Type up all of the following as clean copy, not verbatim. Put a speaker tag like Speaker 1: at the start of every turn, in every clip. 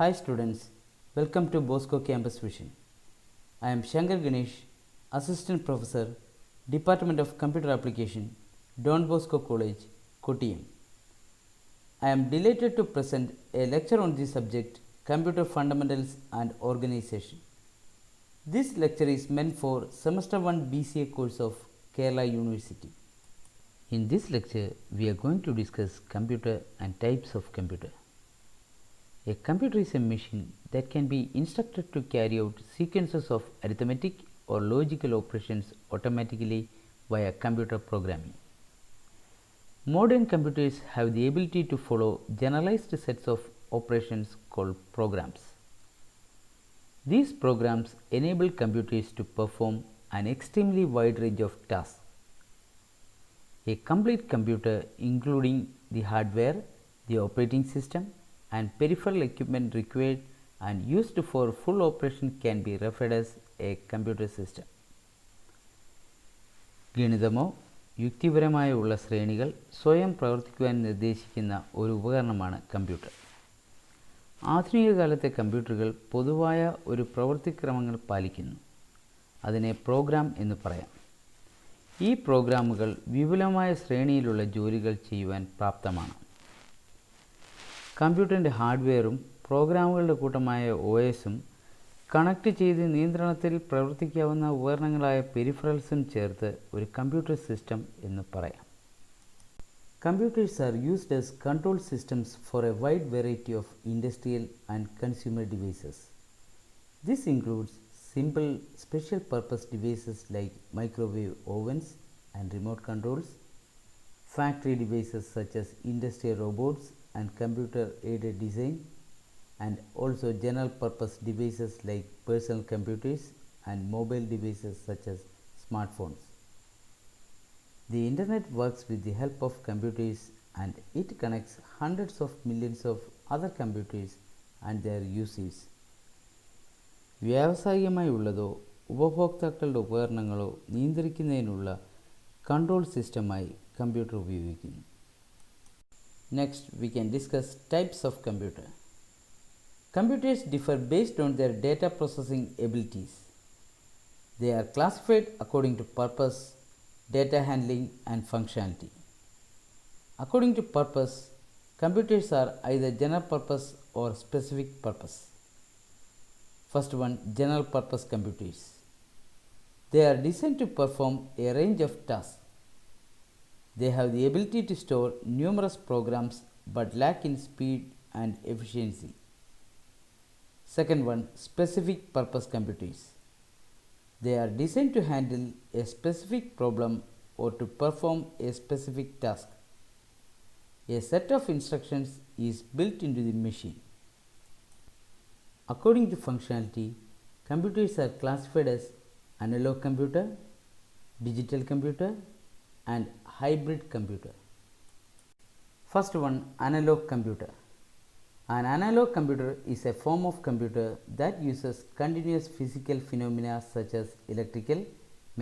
Speaker 1: Hi students, welcome to Bosco Campus Vision. I am Shankar Ganesh, Assistant Professor, Department of Computer Application, Don Bosco College, Kottayam. I am delighted to present a lecture on the subject Computer Fundamentals and Organization. This lecture is meant for Semester 1 BCA course of Kerala University. In this lecture, we are going to discuss computer and types of computer. A computer is a machine that can be instructed to carry out sequences of arithmetic or logical operations automatically via computer programming. Modern computers have the ability to follow generalized sets of operations called programs. These programs enable computers to perform an extremely wide range of tasks. A complete computer, including the hardware, the operating system, and peripheral equipment required and used for full operation, can be referred as a computer system. ഗണിതമോ യുക്തിപരമായോ ഉള്ള ശ്രേണികൾ സ്വയം പ്രവർത്തിക്കുവാൻ നിർദ്ദേശിക്കുന്ന ഒരു ഉപകരണമാണ് computer. ആധുനിക കാലത്തെ കമ്പ്യൂട്ടറുകൾ പൊതുവായ ഒരു പ്രവൃത്തിക്രമങ്ങൾ പാലിക്കുന്നു. അതിനെ പ്രോഗ്രാം എന്ന് പറയാം. ഈ പ്രോഗ്രാമുകൾ വിപുലമായ ശ്രേണിയിലുള്ള ജോലികൾ ചെയ്യുവാൻ പ്രാപ്തമാണ്. കമ്പ്യൂട്ടറിൻ്റെ ഹാർഡ്വെയറും പ്രോഗ്രാമുകളുടെ കൂട്ടമായ OSഉം കണക്ട് ചെയ്ത് നിയന്ത്രണത്തിൽ പ്രവർത്തിക്കാവുന്ന ഉപകരണങ്ങളായ പെരിഫറൽസും ചേർത്ത് ഒരു കമ്പ്യൂട്ടർ സിസ്റ്റം എന്ന് പറയാം. Computers are used as control systems for a wide variety of industrial and consumer devices. This includes simple special purpose devices like microwave ovens and remote controls, factory devices such as industrial robots and computer aided design, and also general purpose devices like personal computers and mobile devices such as smartphones. The internet works with the help of computers and it connects hundreds of millions of other computers and their users. വ്യാവസായികമായി ഉള്ളതോ ഉപഭോക്താക്കളുടെ ഉപകരണങ്ങളോ നിയന്ത്രിക്കുന്നതിനുള്ള control സിസ്റ്റമായി computer ഉപയോഗിക്കുന്നു. Next, we can discuss types of computer. Computers differ based on their data processing abilities. They are classified according to purpose, data handling, and functionality. According to purpose, computers are either general purpose or specific purpose. First one, general purpose computers. They are designed to perform a range of tasks. They have the ability to store numerous programs but lack in speed and efficiency. Second one, specific purpose computers. They are designed to handle a specific problem or to perform a specific task. A set of instructions is built into the machine. According to functionality, computers are classified as analog computer, digital computer, and hybrid computer. First one, analog computer. An analog computer is a form of computer that uses continuous physical phenomena such as electrical,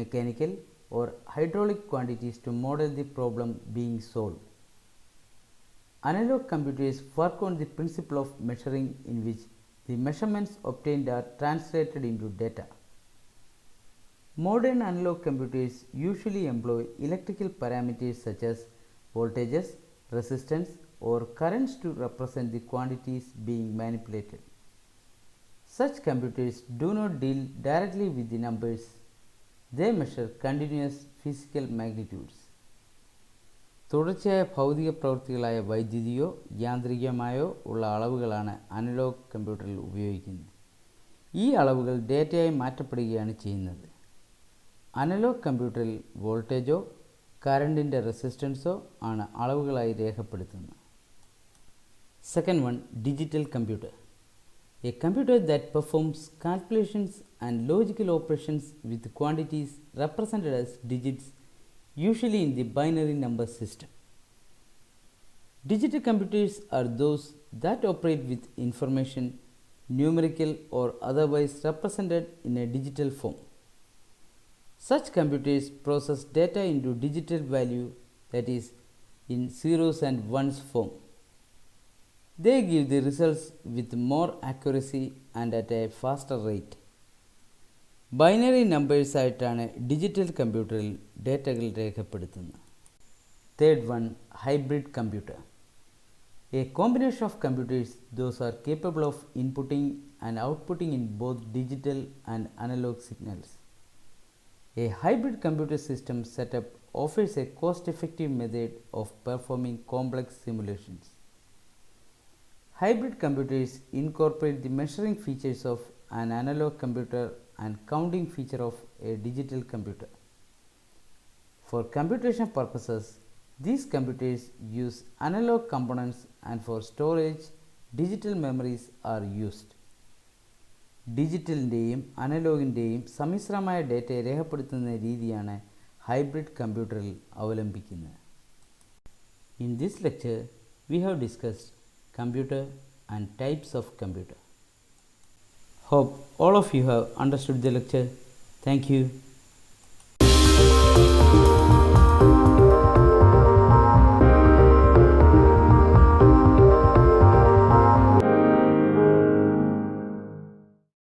Speaker 1: mechanical, or hydraulic quantities to model the problem being solved. Analog computers work on the principle of measuring, in which the measurements obtained are translated into data. Modern analog computers usually employ electrical parameters such as voltages, resistance, or currents to represent the quantities being manipulated. Such computers do not deal directly with the numbers, they measure continuous physical magnitudes. തുടർച്ചയായ ഭൗതിക പ്രവൃത്തികളായ വൈദ്യുതിയോ യാന്ത്രികമായോ ഉള്ള അളവുകളാണ് analogue കമ്പ്യൂട്ടറിൽ ഉപയോഗിക്കുന്നത്. ഈ അളവുകൾ ഡേറ്റയായി മാറ്റപ്പെടുകയാണ് ചെയ്യുന്നത്. Analogue കമ്പ്യൂട്ടറിൽ വോൾട്ടേജോ കറണ്ടിൻ്റെ റെസിസ്റ്റൻസോ ആണ് അളവുകളായി രേഖപ്പെടുത്തുന്നത്. Second one, digital computer. A computer that performs calculations and logical operations with quantities represented as digits, usually in the binary number system. Digital computers are those that operate with information, numerical or otherwise represented in a digital form. Such computers process data into digital value, that is, in zeros and ones form. They give the results with more accuracy and at a faster rate. Binary നമ്പേഴ്സായിട്ടാണ് digital കമ്പ്യൂട്ടറിൽ ഡേറ്റകൾ രേഖപ്പെടുത്തുന്നത്. Third one, hybrid computer. A combination of computers those are capable of inputting and outputting in both digital and analog signals. A hybrid computer system setup offers a cost-effective method of performing complex simulations. Hybrid computers incorporate the measuring features of an analog computer and counting feature of a digital computer. For computation purposes, these computers use analog components and for storage, digital memories are used. ഡിജിറ്റലിൻ്റെയും അനലോഗിൻ്റെയും സമ്മിശ്രമായ ഡേറ്റയെ രേഖപ്പെടുത്തുന്ന രീതിയാണ് hybrid കമ്പ്യൂട്ടറിൽ അവലംബിക്കുന്നത്. In this lecture we have discussed computer and types of computer. Hope all of you have understood the lecture. Thank you.